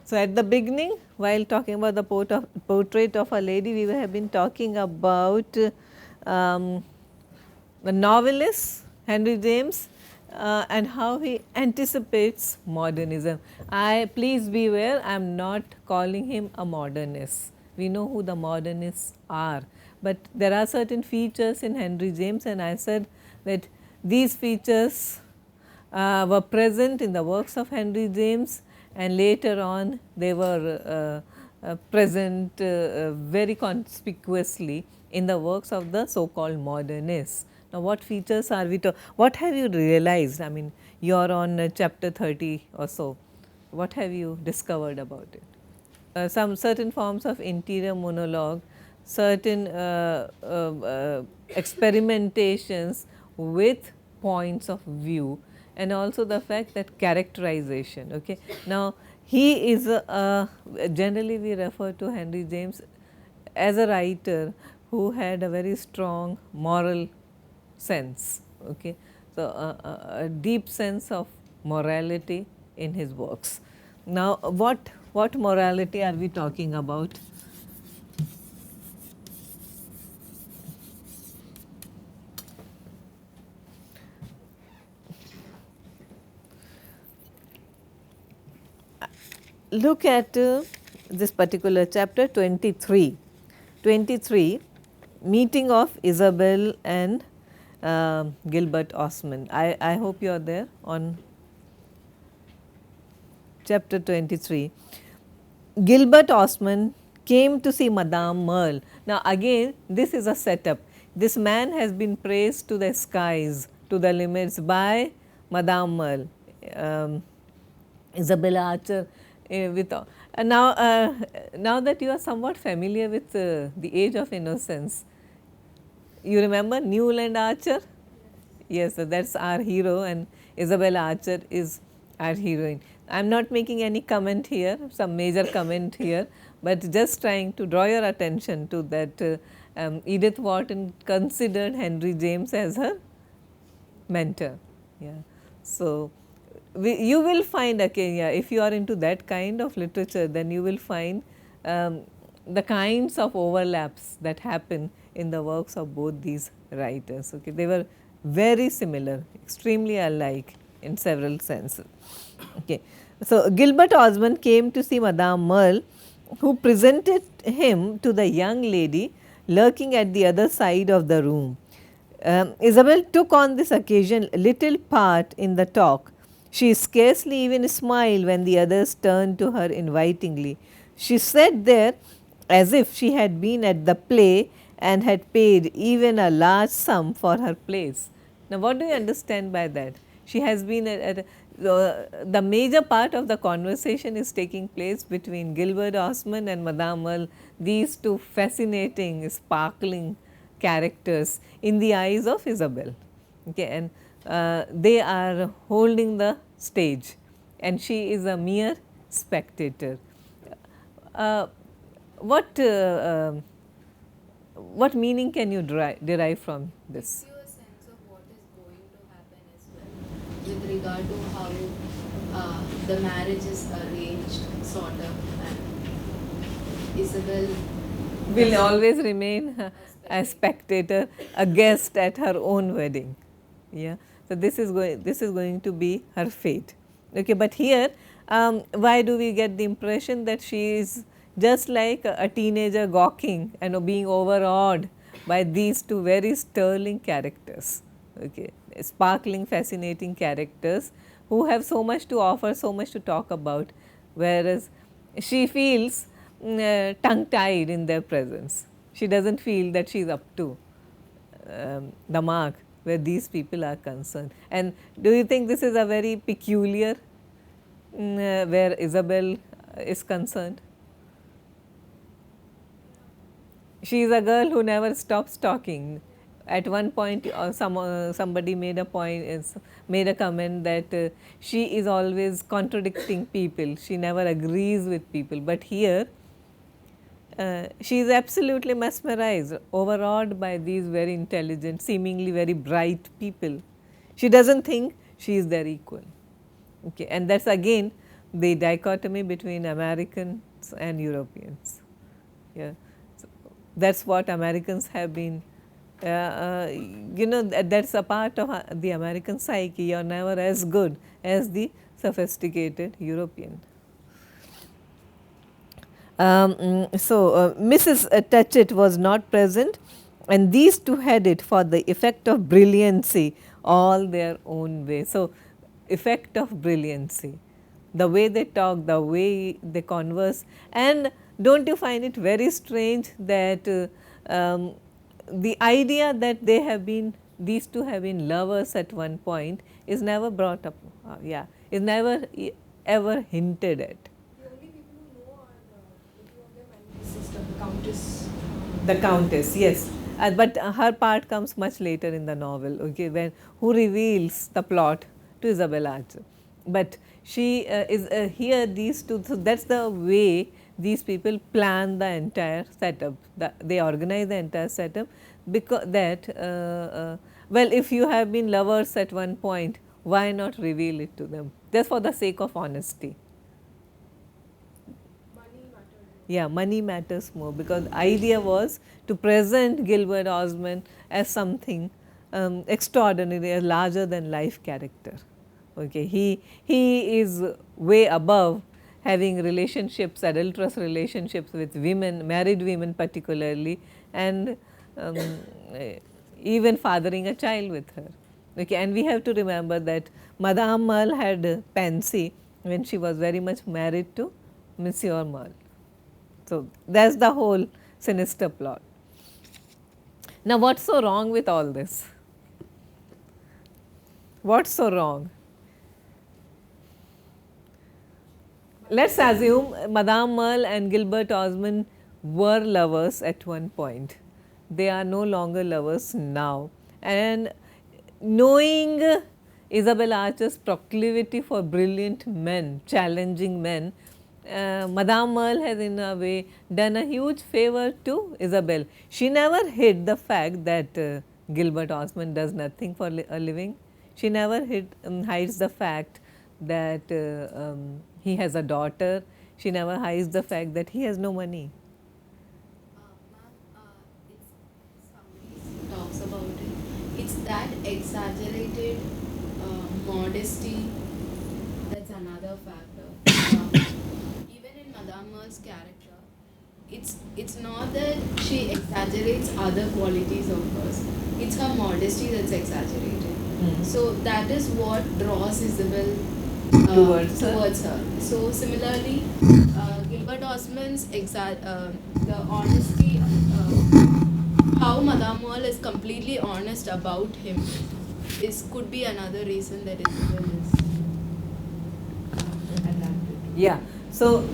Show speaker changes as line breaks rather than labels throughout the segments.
So, at the beginning while talking about the portrait of a lady, we have been talking about um, the novelist Henry James and how he anticipates modernism. Please beware, I am not calling him a modernist. We know who the modernists are, but there are certain features in Henry James, and I said that these features were present in the works of Henry James, and later on they were present very conspicuously in the works of the so called modernists. Now, what features are we what have you realized? I mean, you are on chapter 30 or so. What have you discovered about it? Some certain forms of interior monologue, certain experimentations with points of view, and also the fact that characterization. Okay. Now, he is generally we refer to Henry James as a writer who had a very strong moral sense. Okay. So, a deep sense of morality in his works. Now, what morality are we talking about? Look at this particular chapter 23. 23, meeting of Isabel and Gilbert Osman. I hope you are there on chapter 23. Gilbert Osman came to see Madame Merle. Now, again this is a setup. This man has been praised to the skies, to the limits by Madame Merle, Isabel Archer. Now that you are somewhat familiar with the Age of Innocence, you remember Newland Archer? Yes, so that is our hero, and Isabel Archer is our heroine. I am not making any comment here, some major comment here, but just trying to draw your attention to that Edith Wharton considered Henry James as her mentor. Yeah. So, you will find again, yeah, if you are into that kind of literature, then you will find the kinds of overlaps that happen in the works of both these writers. Okay. They were very similar, extremely alike in several senses. Okay. So, Gilbert Osman came to see Madame Merle, who presented him to the young lady lurking at the other side of the room. Isabel took on this occasion little part in the talk. She scarcely even smiled when the others turned to her invitingly. She sat there as if she had been at the play and had paid even a large sum for her place. Now, what do you understand by that? She has been the major part of the conversation is taking place between Gilbert Osman and Madame Merle, these two fascinating, sparkling characters in the eyes of Isabel. Okay, and they are holding the stage, and she is a mere spectator. Uh, what what meaning can you derive from this?
Give you a sense of what is going to happen as well with regard to how the marriage is arranged, sort of, and Isabel
will always remain a spectator, a guest at her own wedding. Yeah. So, this is going to be her fate. Okay, but here why do we get the impression that she is just like a teenager gawking and being overawed by these two very sterling characters, okay, sparkling, fascinating characters who have so much to offer, so much to talk about, whereas she feels tongue tied in their presence. She does not feel that she is up to the mark where these people are concerned. And do you think this is a very peculiar where Isabel is concerned? She is a girl who never stops talking. At one point somebody made a comment that she is always contradicting people, she never agrees with people, but here she is absolutely mesmerized, overawed by these very intelligent, seemingly very bright people. She does not think she is their equal. Okay. And that is again the dichotomy between Americans and Europeans. Yeah, so that's what Americans have been. That's a part of the American psyche. You're never as good as the sophisticated European. Mrs. Touchett was not present, and these two had it for the effect of brilliancy all their own way. So, effect of brilliancy, the way they talk, the way they converse, and don't you find it very strange that the idea that they have been, these two have been lovers at one point is never brought up, is never ever hinted at.
The only people who know are the two of them and his sister, the Countess.
The Countess, yes. But her part comes much later in the novel, okay, when who reveals the plot to Isabel Archer. But she is here, these two, so that's the way these people plan the entire setup. They organize the entire setup because that, well, if you have been lovers at one point, why not reveal it to them? Just for the sake of honesty. Yeah, money matters more, because the idea was to present Gilbert Osman as something extraordinary, a larger than life character. Okay, he is way above having relationships, adulterous relationships with women, married women particularly, and even fathering a child with her. Okay, and we have to remember that Madame Merle had Pansy when she was very much married to Monsieur Merle. So, that is the whole sinister plot. Now, what is so wrong with all this? What is so wrong? Let us assume Madame Merle and Gilbert Osman were lovers at one point. They are no longer lovers now. And knowing Isabel Archer's proclivity for brilliant men, challenging men, Madame Merle has in a way done a huge favor to Isabel. She never hid the fact that Gilbert Osman does nothing for a living. She never hides the fact that he has a daughter. She never hides the fact that he has no money.
Ma'am, somebody talks about it. It's that exaggerated modesty. That's another factor. Even in Madame Merle's character, it's not that she exaggerates other qualities of hers. It's her modesty that's exaggerated. So that is what draws Isabel towards her. So similarly, Gilbert Osman's the honesty, how Madame Merle is completely honest about him, could be another reason that Isabel is adapted.
Yeah. So,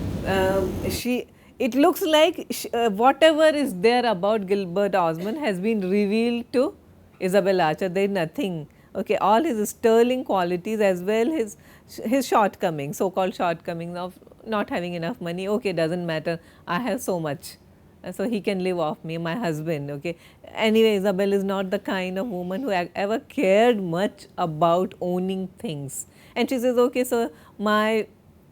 it looks like whatever is there about Gilbert Osman has been revealed to Isabel Archer. There is nothing. Okay, all his sterling qualities as well his shortcomings, so called shortcomings of not having enough money. Okay, doesn't matter. I have so much, so he can live off me, my husband. Okay. Anyway, Isabel is not the kind of woman who ever cared much about owning things, and she says, okay, so my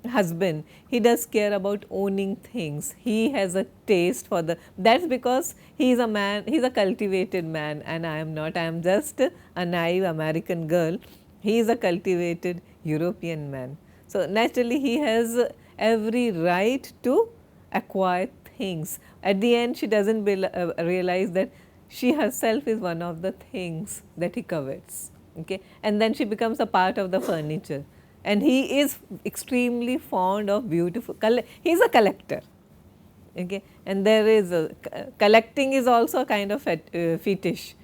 husband, he does care about owning things. He has a taste for that's because he is a man, he is a cultivated man, and I am not. I am just a naive American girl. He is a cultivated European man. So, naturally he has every right to acquire things. At the end, she does not realize that she herself is one of the things that he covets. Okay? And then she becomes a part of the furniture. And he is extremely fond of beautiful, he is a collector. Okay? And there is collecting is also a kind of fetish.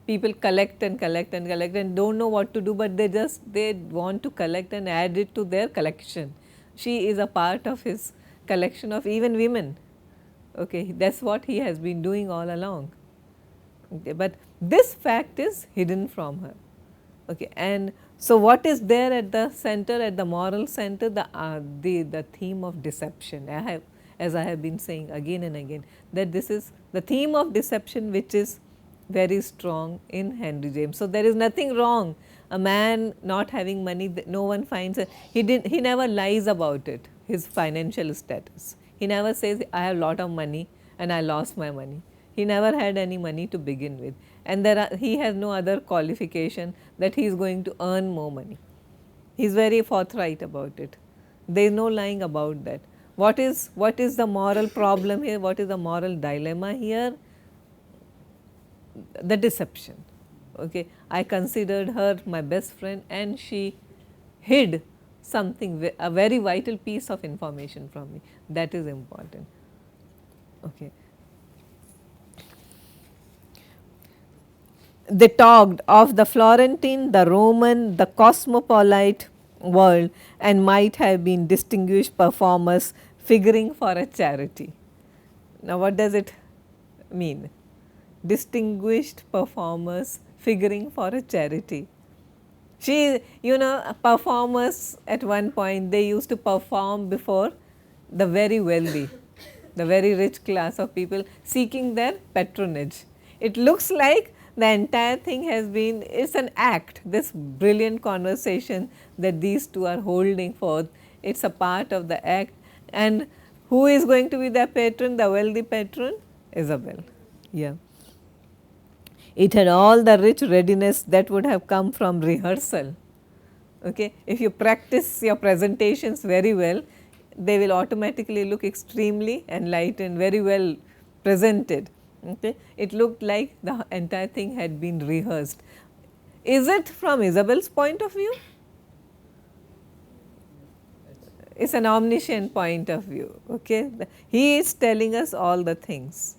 People collect and collect and collect and do not know what to do, but they want to collect and add it to their collection. She is a part of his collection of even women. Okay? That is what he has been doing all along. Okay? But this fact is hidden from her. Okay? And so, what is there at the center, at the moral center? The theme of deception. As I have been saying again and again, that this is the theme of deception which is very strong in Henry James. So, there is nothing wrong A man not having money, no one finds it. He never lies about it, his financial status. He never says, I have lot of money and I lost my money. He never had any money to begin with, and he has no other qualification that he is going to earn more money. He is very forthright about it. There is no lying about that. What is the moral problem here? What is the moral dilemma here? The deception. Okay, I considered her my best friend and she hid something, a very vital piece of information from me. That is important. Okay. They talked of the Florentine, the Roman, the cosmopolite world and might have been distinguished performers figuring for a charity. Now, what does it mean? Distinguished performers figuring for a charity. Performers at one point, they used to perform before the very wealthy, the very rich class of people seeking their patronage. It looks like the entire thing has been, it's an act, this brilliant conversation that these two are holding forth, it's a part of the act. And who is going to be their patron, the wealthy patron? Isabel. Yeah. It had all the rich readiness that would have come from rehearsal. Okay. If you practice your presentations very well, they will automatically look extremely enlightened, very well presented. Okay. It looked like the entire thing had been rehearsed. Is it from Isabel's point of view? It's an omniscient point of view. Okay. He is telling us all the things.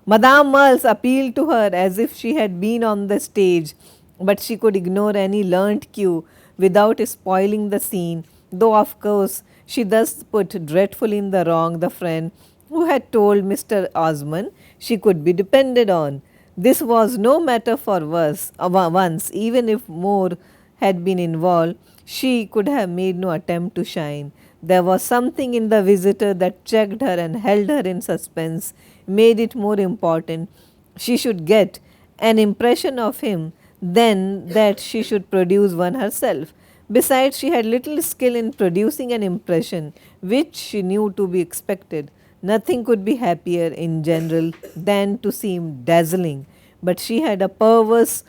Madame Merles appealed to her as if she had been on the stage, but she could ignore any learnt cue without spoiling the scene, though of course she thus put dreadfully in the wrong the friend who had told Mr. Osmond she could be depended on. This was no matter for once, even if more had been involved, she could have made no attempt to shine. There was something in the visitor that checked her and held her in suspense, made it more important she should get an impression of him than that she should produce one herself. Besides, she had little skill in producing an impression, which she knew to be expected. Nothing could be happier in general than to seem dazzling, but she had a perverse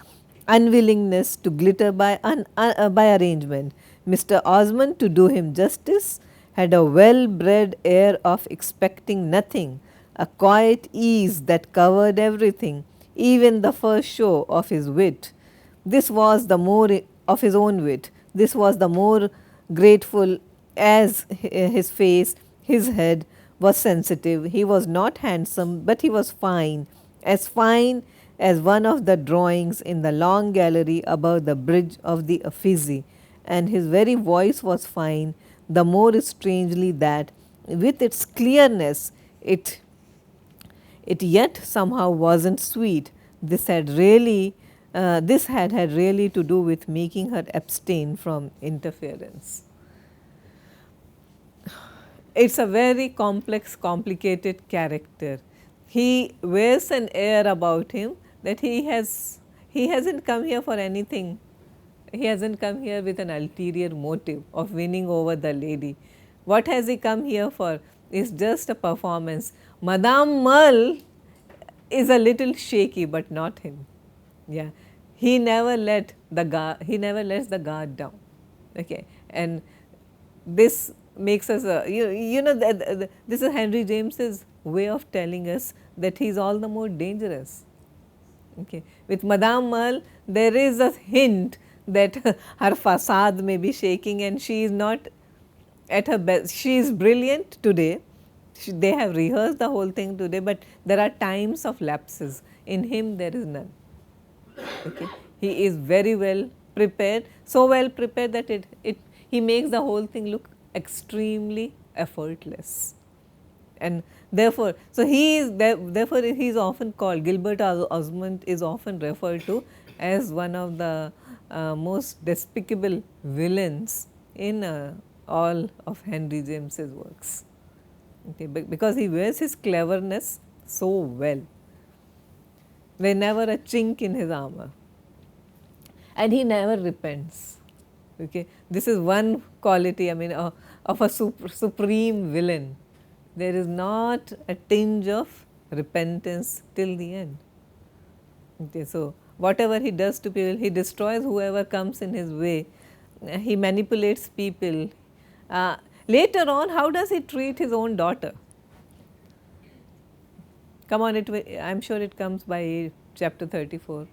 unwillingness to glitter by arrangement. Mr. Osmond, to do him justice, had a well-bred air of expecting nothing, a quiet ease that covered everything, even the first show of his wit. This was the more of his own wit. This was the more grateful as his face, his head was sensitive. He was not handsome, but he was fine as one of the drawings in the long gallery above the bridge of the Uffizi, and his very voice was fine, the more strangely that, with its clearness, it yet somehow wasn't sweet. This had really to do with making her abstain from interference. It's a very complex, complicated character. He wears an air about him that he hasn't come here for anything. He hasn't come here with an ulterior motive of winning over the lady. What has he come here for? It's just a performance. Madame Merle is a little shaky, but not him. Yeah, he never lets the guard down. Okay, and this makes us this is Henry James's way of telling us that he is all the more dangerous. Okay, with Madame Merle, there is a hint that her facade may be shaking and she is not at her best. She is brilliant today. They have rehearsed the whole thing today, but there are times of lapses. In him, there is none. Okay. He is very well prepared, so well prepared that he makes the whole thing look extremely effortless. And therefore, he is often called, Gilbert Osman is often referred to as one of the most despicable villains in all of Henry James's works. Okay, because he wears his cleverness so well. There never a chink in his armor. and he never repents. Okay, this is one quality. I mean, of a supreme villain. There is not a tinge of repentance till the end. Okay, so whatever he does to people, he destroys whoever comes in his way. He manipulates people. Uh, Later on, how does he treat his own daughter? Come on, I'm sure it comes by chapter 34.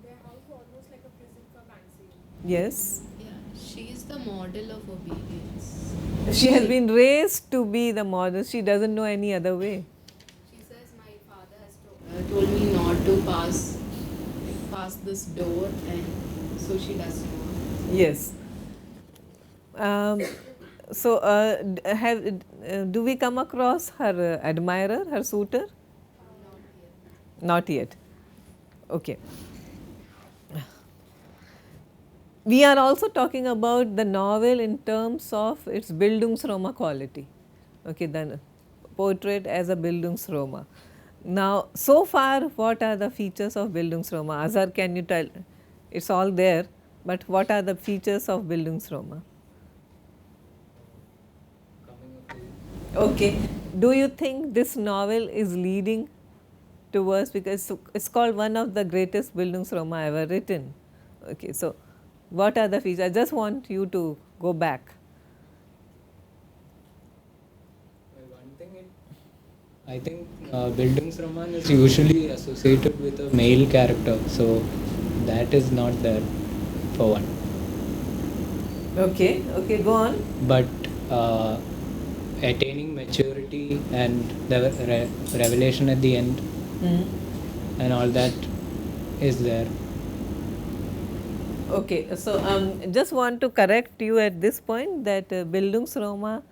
Their house was almost like a prison for Nancy.
Yes.
Yeah, she is the model of obedience.
She has been raised to be the model. She doesn't know any other way.
She says, my father has told me not to pass this door, and so she does not.
Yes. So, do we come across her admirer, her suitor? Not yet. Okay. We are also talking about the novel in terms of its Bildungsroma quality. Okay, then portrait as a Bildungsroma. Now, so far, what are the features of Bildungsroma? Azhar, can you tell? It's all there, but what are the features of Bildungsroma? Okay. Do you think this novel is leading towards, because it's called one of the greatest Bildungsroma ever written. Okay, so what are the features? I just want you to go back.
Well, one thing I think Bildungsroman is usually associated with a male character, so that is not there for one.
Okay, okay, go on.
But attaining maturity and the revelation at the end and all that is there.
Okay, so just want to correct you at this point that Bildungsroma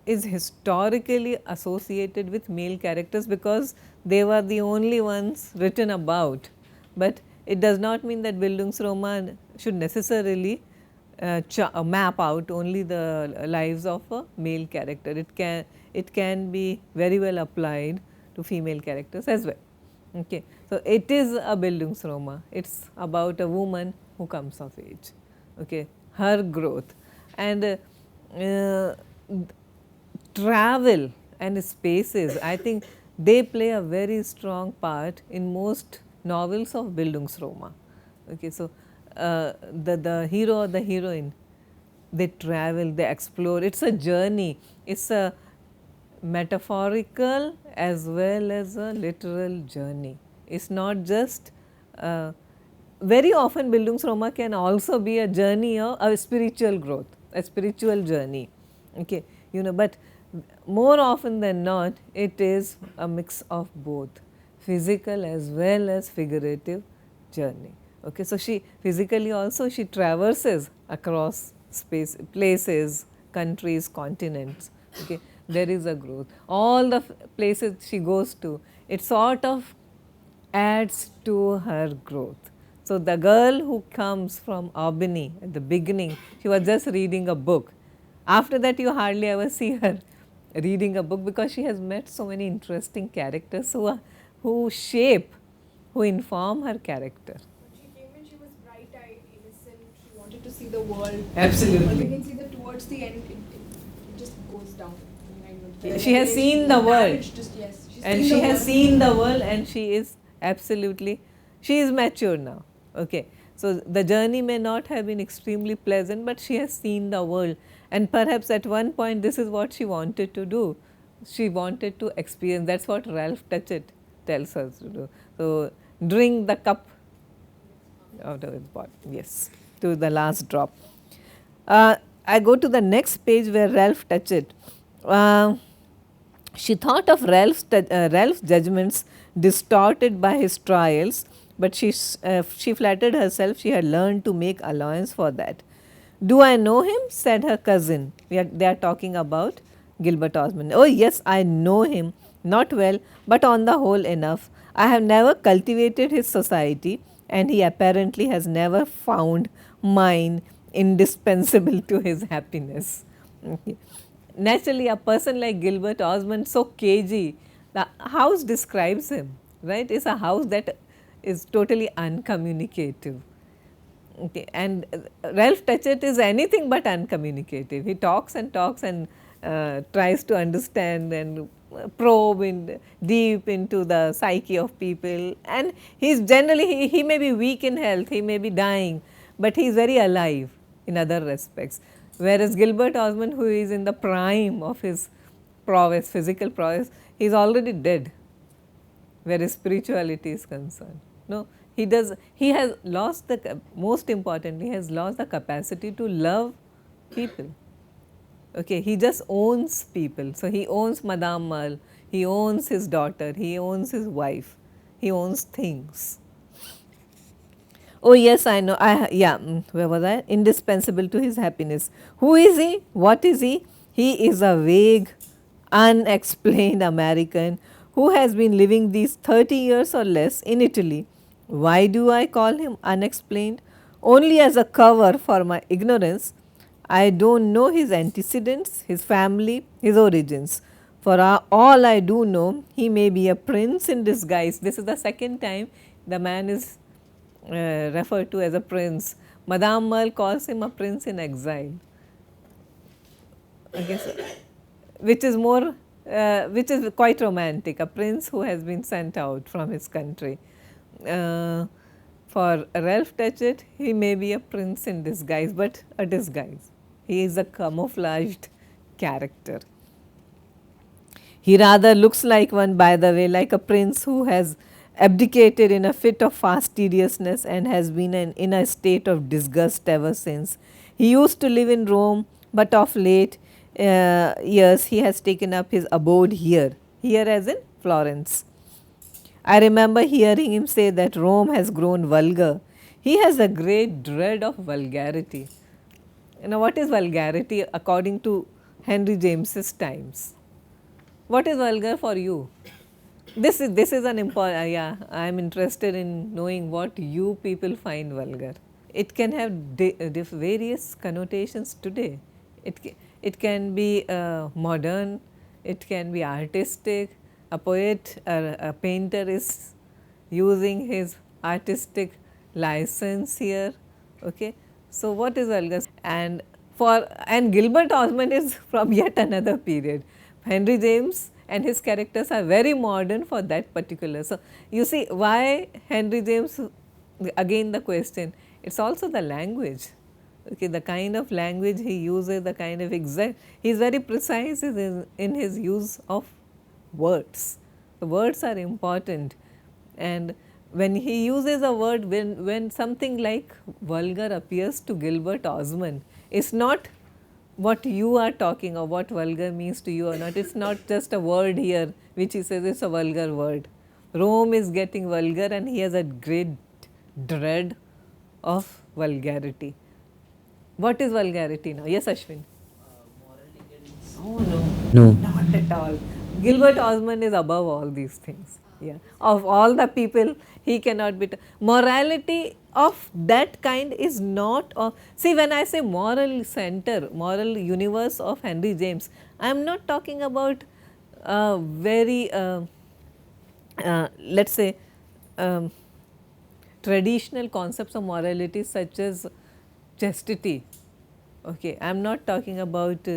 is historically associated with male characters because they were the only ones written about, but it does not mean that Bildungsroman should necessarily map out only the lives of a male character. It can be very well applied to female characters as well. Okay. So, it is a Bildungsroma. It is about a woman who comes of age, okay, her growth, and travel and spaces. I think they play a very strong part in most novels of Bildungsroma. Okay, so the hero or the heroine, they travel, they explore. It's a journey. It's a metaphorical as well as a literal journey. It's not just very often Bildungsroma can also be a journey of a spiritual growth, a spiritual journey. Okay, but more often than not, it is a mix of both, physical as well as figurative journey. Okay, so she physically also she traverses across space, places, countries, continents. Okay, there is a growth. All the places she goes to, it sort of adds to her growth. So the girl who comes from Albany at the beginning, she was just reading a book. After that, you hardly ever see her reading a book because she has met so many interesting characters who shape, who inform her character.
When she came in, she was bright-eyed, innocent. She wanted to see the world.
Absolutely.
But you can see that towards the end, it just goes down.
She has seen the world.
Yes,
And she has seen the world, and she is absolutely, she is mature now. Okay. So the journey may not have been extremely pleasant, but she has seen the world, and perhaps at one point this is what she wanted to do. She wanted to experience. That's what Ralph Touchett tells us to do. So drink the cup out of its bottom. Yes, to the last drop. I go to the next page where Ralph Touchett. She thought of Ralph's judgments distorted by his trials, but she flattered herself she had learned to make allowance for that. Do I know him? Said her cousin. They are talking about Gilbert Osman. Oh yes, I know him, not well, but on the whole enough. I have never cultivated his society, and he apparently has never found mine indispensable to his happiness. Okay. Naturally, a person like Gilbert Osman, so cagey, the house describes him, right? It's a house that is totally uncommunicative. Okay, and Ralph Touchett is anything but uncommunicative. He talks and talks and tries to understand and probe in deep into the psyche of people, and he is generally, he may be weak in health, he may be dying, but he is very alive in other respects. Whereas Gilbert Osman, who is in the prime of his prowess, physical prowess, he is already dead where his spirituality is concerned. No, he has lost most importantly, he has lost the capacity to love people. Okay, he just owns people. So, he owns Madame Merle, he owns his daughter, he owns his wife, he owns things. Oh yes, I know. Where was I? Indispensable to his happiness. Who is he? What is he? He is a vague, unexplained American who has been living these 30 years or less in Italy. Why do I call him unexplained? Only as a cover for my ignorance. I don't know his antecedents, his family, his origins. For all I do know, he may be a prince in disguise. This is the second time the man is referred to as a prince. Madame Merle calls him a prince in exile. Okay, so, which is quite romantic, a prince who has been sent out from his country. For Ralph Touchett, he may be a prince in disguise, but a disguise. He is a camouflaged character. He rather looks like one, by the way, like a prince who has abdicated in a fit of fastidiousness and has been in a state of disgust ever since. He used to live in Rome, but of late years he has taken up his abode here as in Florence. I remember hearing him say that Rome has grown vulgar. He has a great dread of vulgarity. You know, what is vulgarity according to Henry James's times? What is vulgar for you? This is an important, I am interested in knowing what you people find vulgar. It can have various connotations today. It can be modern, it can be artistic. A poet, a painter is using his artistic license here. Okay. So, what is vulgar? And Gilbert Osman is from yet another period. Henry James and his characters are very modern for that particular. So, you see why Henry James, again the question, it is also the language. Okay, the kind of language he uses, the kind of exact, he is very precise in his use of words. The words are important, and when he uses a word, when something like vulgar appears to Gilbert Osman, it is not what you are talking or what vulgar means to you or not. It is not just a word here which he says is a vulgar word. Rome is getting vulgar and he has a great dread of vulgarity. What is vulgarity now? Yes, Ashwin? Oh no, not at all. Gilbert Osman is above all these things. Yeah, of all the people, he cannot be. Morality of that kind is not. See, when I say moral center, moral universe of Henry James, I am not talking about very, let us say, traditional concepts of morality such as chastity. Okay, I am not talking about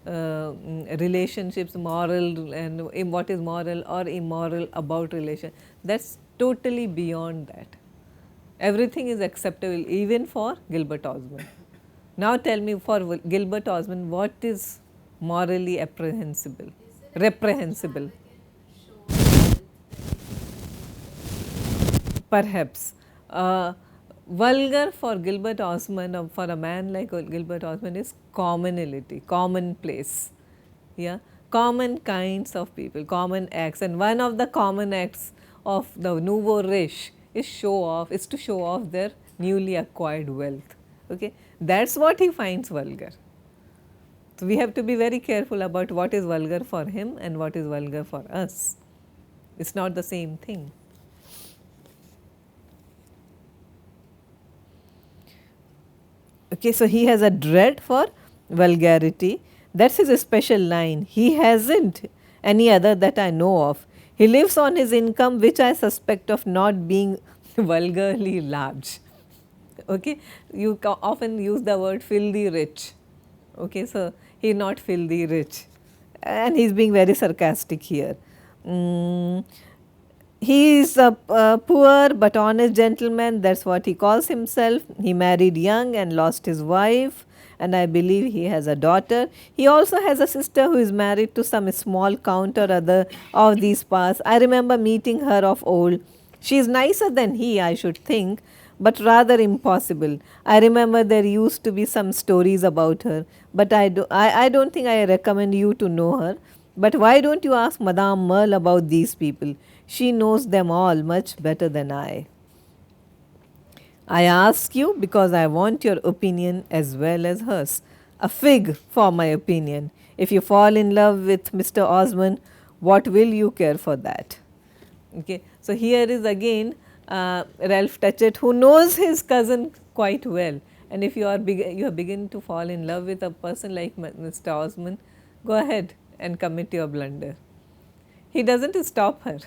relationships, moral and what is moral or immoral about relation. That is totally beyond that. Everything is acceptable even for Gilbert Osman. Now tell me, for Gilbert Osman, what is morally reprehensible? Perhaps. Vulgar for Gilbert Osman, or for a man like Gilbert Osman, is commonality, commonplace, yeah, common kinds of people, common acts, and one of the common acts of the nouveau riche is to show off their newly acquired wealth. Okay, that's what he finds vulgar. So we have to be very careful about what is vulgar for him and what is vulgar for us. It's not the same thing. Okay, so he has a dread for vulgarity. That's his special line. He hasn't any other that I know of. He lives on his income, which I suspect of not being vulgarly large. Okay, you often use the word filthy rich. Okay, so he is not filthy rich, and he is being very sarcastic here. Mm, he is a poor but honest gentleman, that is what he calls himself. He married young and lost his wife, and I believe he has a daughter. He also has a sister who is married to some small count or other of these parts. I remember meeting her of old. She is nicer than he, I should think, but rather impossible. I remember there used to be some stories about her, but I don't think I recommend you to know her. But why don't you ask Madame Merle about these people? She knows them all much better than I. I ask you because I want your opinion as well as hers. A fig for my opinion. If you fall in love with Mr. Osmond, what will you care for that? Okay. So, here is again Ralph Touchett, who knows his cousin quite well, and if you are begin to fall in love with a person like Mr. Osmond, go ahead and commit your blunder. He does not stop her.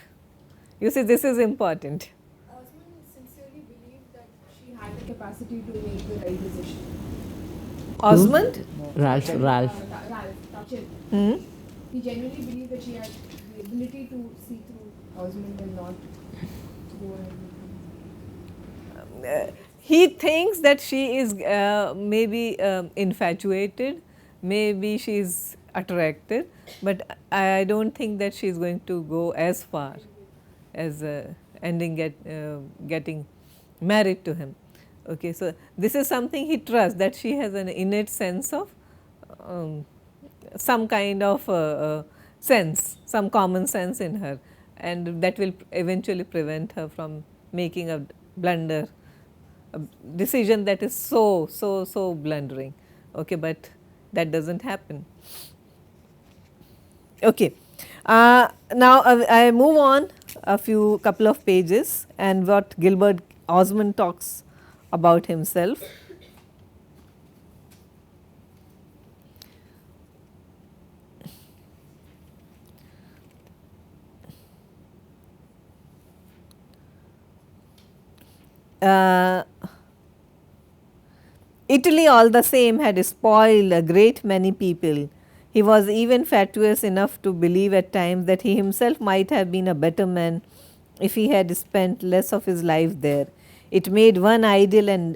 You see, this is important.
Osmond sincerely believed that she had the capacity to make the right decision.
Osmond?
Ralph.
Ralph Touchett.
Hmm?
He genuinely believed that she had the ability to see through Osmond and not go ahead with him.
He thinks that she is maybe infatuated, maybe she is attracted, but I do not think that she is going to go as far as getting married to him. Okay, so this is something he trusts, that she has an innate sense of some kind of sense, some common sense in her, and that will eventually prevent her from making a blunder, a decision that is so blundering. Okay, but that does not happen. Okay. Now I move on a couple of pages, and what Gilbert Osman talks about himself. Italy, all the same, had spoiled a great many people. He was even fatuous enough to believe at times that he himself might have been a better man if he had spent less of his life there. It made one idle and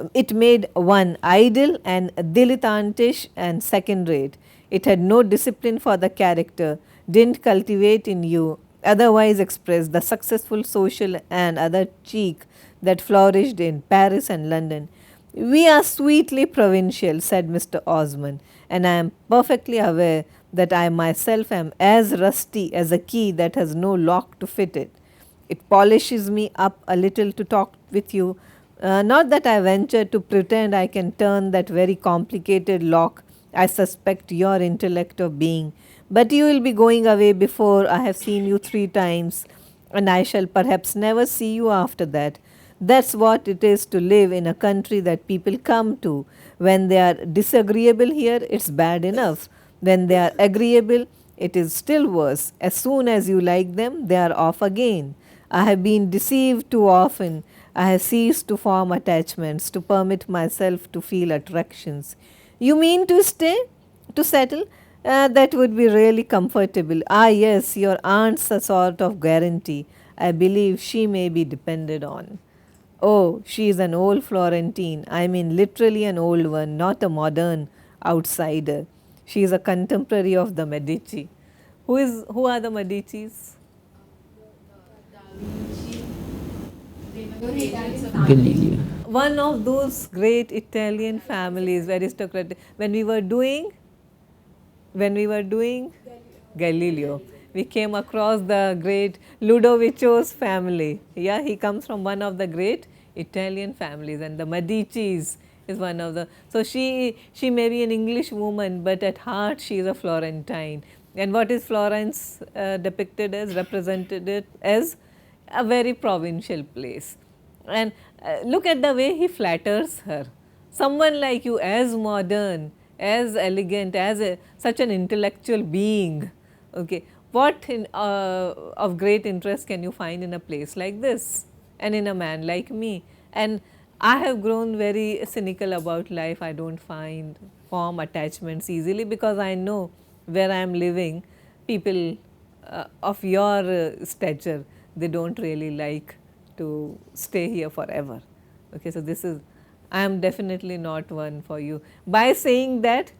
dilettantish and second rate. It had no discipline for the character, didn't cultivate in you, otherwise expressed, the successful social and other cheek that flourished in Paris and London. We are sweetly provincial, said Mr. Osmond, and I am perfectly aware that I myself am as rusty as a key that has no lock to fit it. It polishes me up a little to talk with you, not that I venture to pretend I can turn that very complicated lock I suspect your intellect of being, but you will be going away before I have seen you 3 times, and I shall perhaps never see you after that. That's what it is to live in a country that people come to. When they are disagreeable here, it's bad enough. When they are agreeable, it is still worse. As soon as you like them, they are off again. I have been deceived too often. I have ceased to form attachments, to permit myself to feel attractions. You mean to stay? To settle? That would be really comfortable. Ah, yes, your aunt's a sort of guarantee. I believe she may be depended on. Oh, she is an old Florentine. I mean literally an old one, not a modern outsider. She is a contemporary of the Medici. Who are the Medicis?
Da Vinci, they were the agents of
Galileo.
One of those great Italian families, aristocratic. When we were doing Galileo, we came across the great Ludovicio's family. Yeah, he comes from one of the great Italian families, and the Medicis is one of the. So she may be an English woman, but at heart she is a Florentine. And what is Florence depicted as, represented it as a very provincial place. And look at the way he flatters her. Someone like you, as modern, as elegant, as such an intellectual being. Okay, what of great interest can you find in a place like this? and in a man like me. And I have grown very cynical about life. I don't form attachments easily because I know where I am living, people of your stature, they don't really like to stay here forever. Okay, so this is, I am definitely not one for you. By saying that,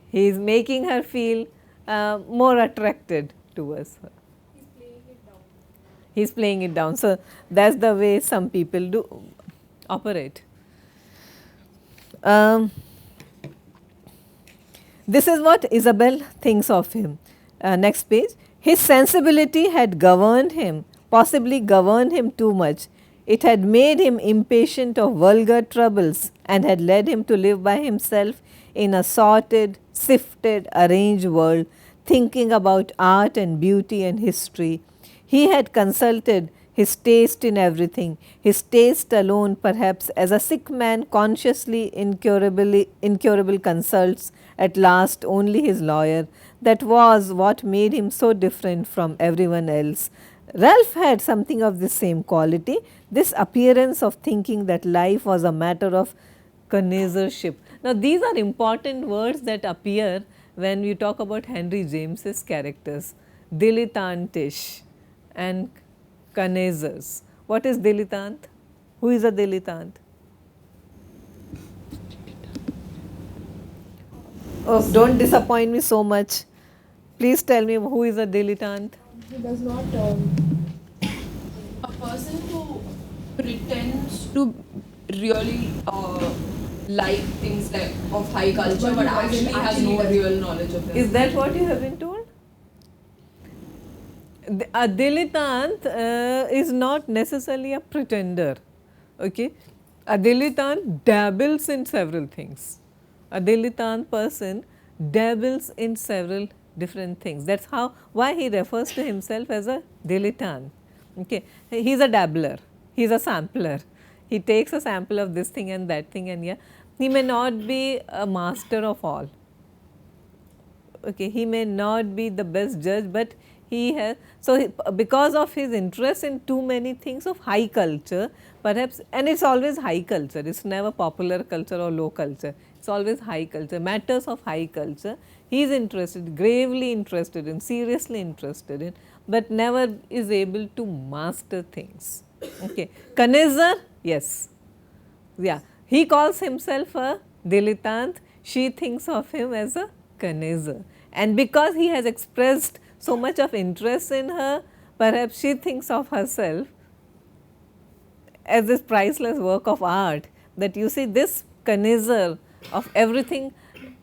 he is making her feel more attracted towards her.
He's playing it down.
He is playing it down. So, that is the way some people do operate. Um, this is what Isabel thinks of him. Next page. His sensibility had governed him, possibly governed him too much. It had made him impatient of vulgar troubles and had led him to live by himself in a sorted, sifted, arranged world, thinking about art and beauty and history. He had consulted his taste in everything, his taste alone perhaps, as a sick man consciously incurable consults at last only his lawyer. That was what made him so different from everyone else. Ralph had something of the same quality, this appearance of thinking that life was a matter of connoisseurship. Now, these are important words that appear when we talk about Henry James's characters, dilettantish and connoisseurs. What is dilettante? Who is a dilettante? Oh, don't disappoint me so much. Please tell me who is a dilettante?
He does not.
A person who pretends to really like things like of high culture, but actually has no real knowledge of them.
Is that what you have been told? A dilettante is not necessarily a pretender. Okay? A dilettante dabbles in several things. A dilettante person dabbles in several different things. That is how, why he refers to himself as a dilettante. Okay. He is a dabbler, he is a sampler. He takes a sample of this thing and that thing, and yeah, he may not be a master of all. Okay. He may not be the best judge, but he has, so because of his interest in too many things of high culture perhaps, and it is always high culture, it is never popular culture or low culture, it is always high culture, matters of high culture, he is interested, gravely interested in, seriously interested in, but never is able to master things. Okay. Connoisseur, yes, yeah, he calls himself a dilettante, she thinks of him as a connoisseur, and because he has expressed so much of interest in her, perhaps she thinks of herself as this priceless work of art, that you see this connoisseur of everything,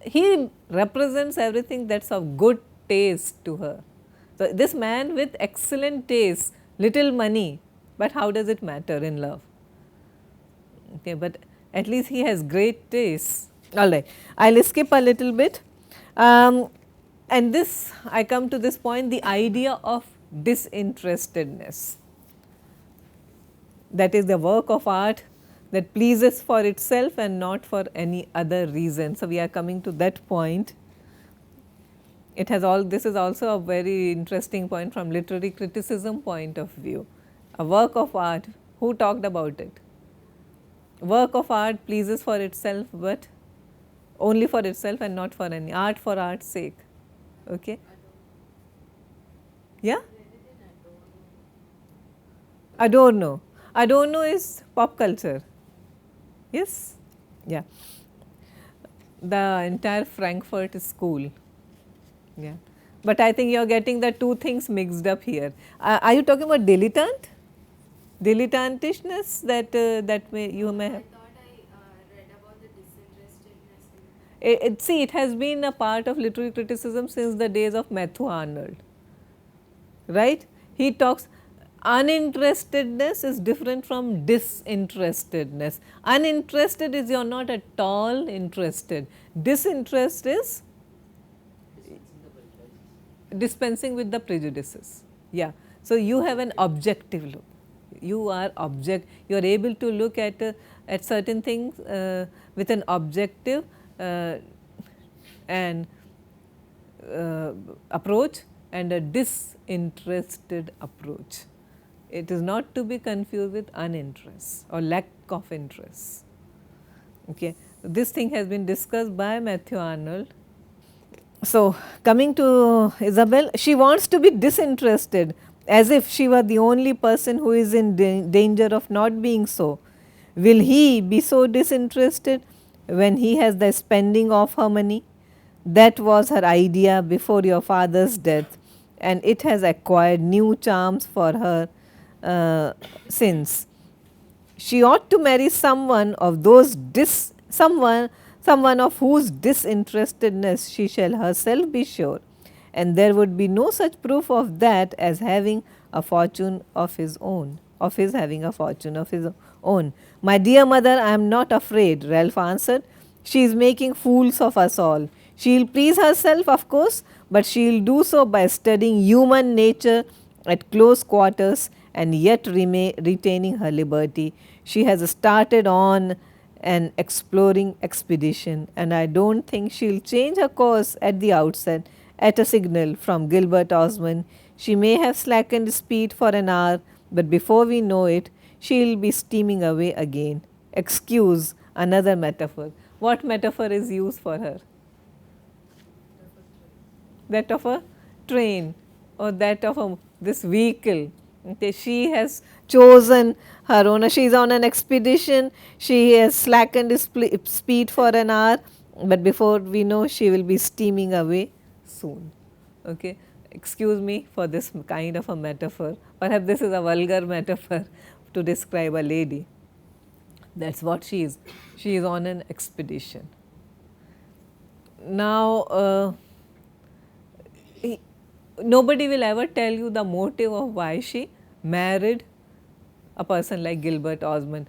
he represents everything that is of good taste to her. So, this man with excellent taste, little money, but how does it matter in love? Okay, but at least he has great taste. All right, I will skip a little bit. And this, I come to this point, the idea of disinterestedness, that is the work of art that pleases for itself and not for any other reason. So, we are coming to that point. It has all, this is also a very interesting point from literary criticism point of view. A work of art, who talked about it? Work of art pleases for itself, but only for itself and not for any, art for art's sake. Okay. Yeah? Adorno. Adorno is pop culture. Yes? Yeah. The entire Frankfurt school. Yeah. But I think you are getting the two things mixed up here. Are you talking about dilettante? Dilettantishness that that may you may have.
I thought I read about the disinterestedness.
See, it has been a part of literary criticism since the days of Matthew Arnold, right? He talks, uninterestedness is different from disinterestedness. Uninterested is you are not at all interested. Disinterest is dispensing with the prejudices. Yeah. So, you have an objective look. You are you are able to look at certain things with an objective and approach and a disinterested approach. It is not to be confused with uninterest or lack of interest. Okay. This thing has been discussed by Matthew Arnold. So, coming to Isabel, she wants to be disinterested as if she were the only person who is in danger of not being so. Will he be so disinterested when he has the spending of her money? That was her idea before your father's death, and it has acquired new charms for her since. She ought to marry someone of those someone of whose disinterestedness she shall herself be sure, and there would be no such proof of that as having a fortune of his own, of his having a fortune of his own. My dear mother, I am not afraid, Ralph answered. She is making fools of us all. She will please herself, of course, but she will do so by studying human nature at close quarters and yet retaining her liberty. She has started on an exploring expedition, and I do not think she will change her course at the outset. At a signal from Gilbert Osman, she may have slackened speed for an hour, but before we know it, she will be steaming away again. Excuse another metaphor. What metaphor is used for her? That of a train or that of this vehicle. Okay, she has chosen her own, she is on an expedition, she has slackened speed for an hour, but before we know she will be steaming away soon. Okay. Excuse me for this kind of a metaphor, perhaps this is a vulgar metaphor to describe a lady. That is what she is on an expedition. Now, nobody will ever tell you the motive of why she married a person like Gilbert Osman,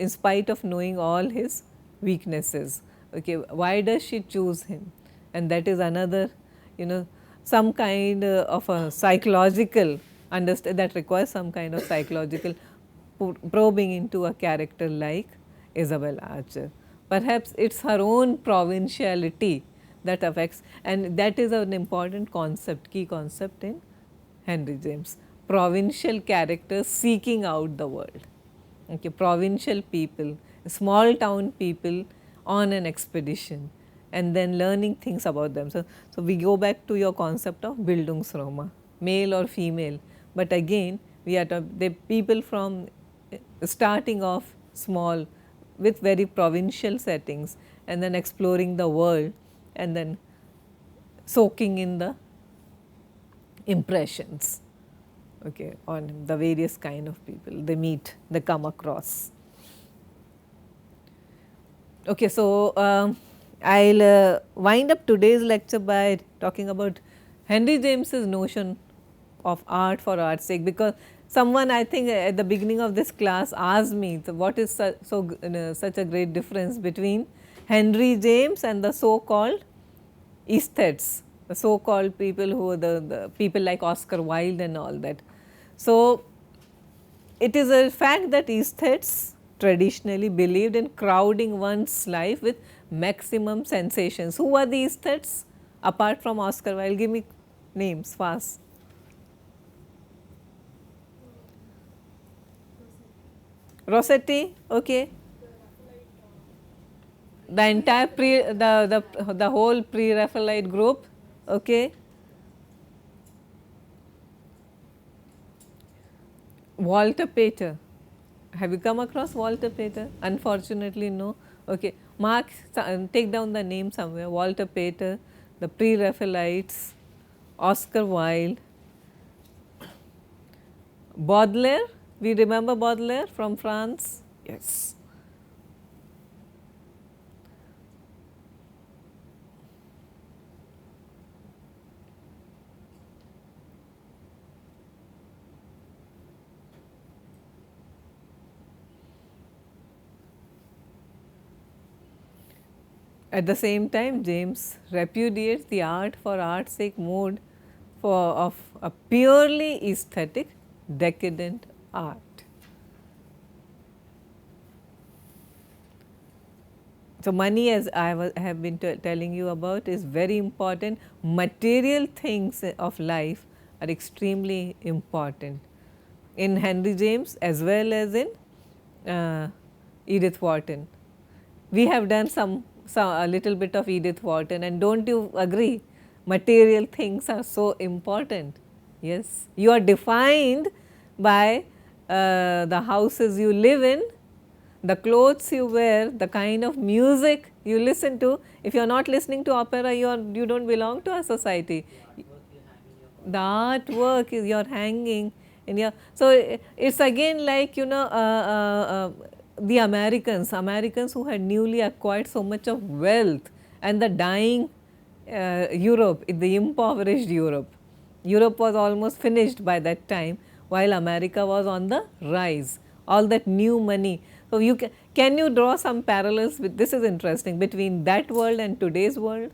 in spite of knowing all his weaknesses. Okay, why does she choose him? And that is another, some kind of a psychological understand that requires some kind of psychological probing into a character like Isabel Archer. Perhaps it is her own provinciality that affects, and that is an important concept, key concept in Henry James. Provincial characters seeking out the world. Okay, provincial people, small town people on an expedition and then learning things about them. So, we go back to your concept of Bildungsroma, male or female, but again we are the people from starting off small with very provincial settings and then exploring the world and then soaking in the impressions, okay, on the various kind of people they meet, they come across. Okay, so I will wind up today's lecture by talking about Henry James's notion of art for art's sake, because someone I think at the beginning of this class asked me what is such a great difference between Henry James and the so called aesthetes, the so called people who are the people like Oscar Wilde and all that. So, it is a fact that aesthetes traditionally believed in crowding one's life with maximum sensations. Who are the aesthetes apart from Oscar Wilde? Give me names fast. Rossetti, okay. The entire the whole pre-Raphaelite group, okay. Walter Pater, have you come across Walter Pater? Unfortunately no, okay. Mark, take down the name somewhere. Walter Pater, the pre-Raphaelites, Oscar Wilde, Baudelaire, we remember Baudelaire from France? Yes. At the same time, James repudiates the art for art's sake mode of a purely aesthetic decadent art. So, money, as I have been telling you about, is very important. Material things of life are extremely important. in Henry James as well as in Edith Wharton. We have done a little bit of Edith Wharton, and don't you agree? Material things are so important. Yes, you are defined by the houses you live in, the clothes you wear, the kind of music you listen to. If you are not listening to opera, you don't belong to a society. The artwork is you're hanging in your, so it's again like the Americans who had newly acquired so much of wealth, and the dying Europe, the impoverished Europe. Europe was almost finished by that time, while America was on the rise, all that new money. So you can you draw some parallels with, this is interesting, between that world and today's world?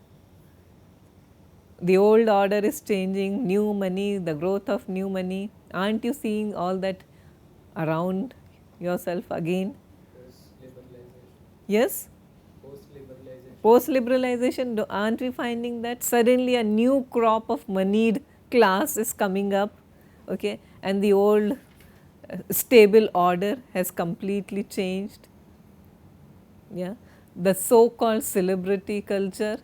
The old order is changing, new money, the growth of new money. Aren't you seeing all that around yourself again? Yes? Post-liberalization, aren't we finding that suddenly a new crop of moneyed class is coming up, okay, and the old stable order has completely changed? Yeah, the so-called celebrity culture,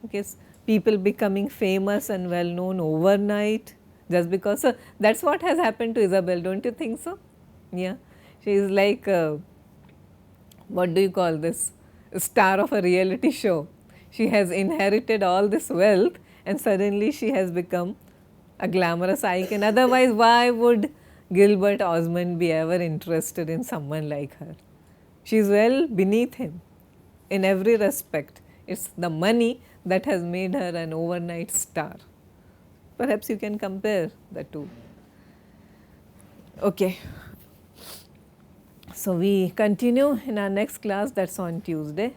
okay, people becoming famous and well known overnight just because, so that's what has happened to Isabel, don't you think so? Yeah, she is like what do you call this, star of a reality show. She has inherited all this wealth and suddenly she has become a glamorous icon. Otherwise, why would Gilbert Osman be ever interested in someone like her? She is well beneath him in every respect. It's the money that has made her an overnight star. Perhaps you can compare the two. Okay. So, we continue in our next class, that is on Tuesday.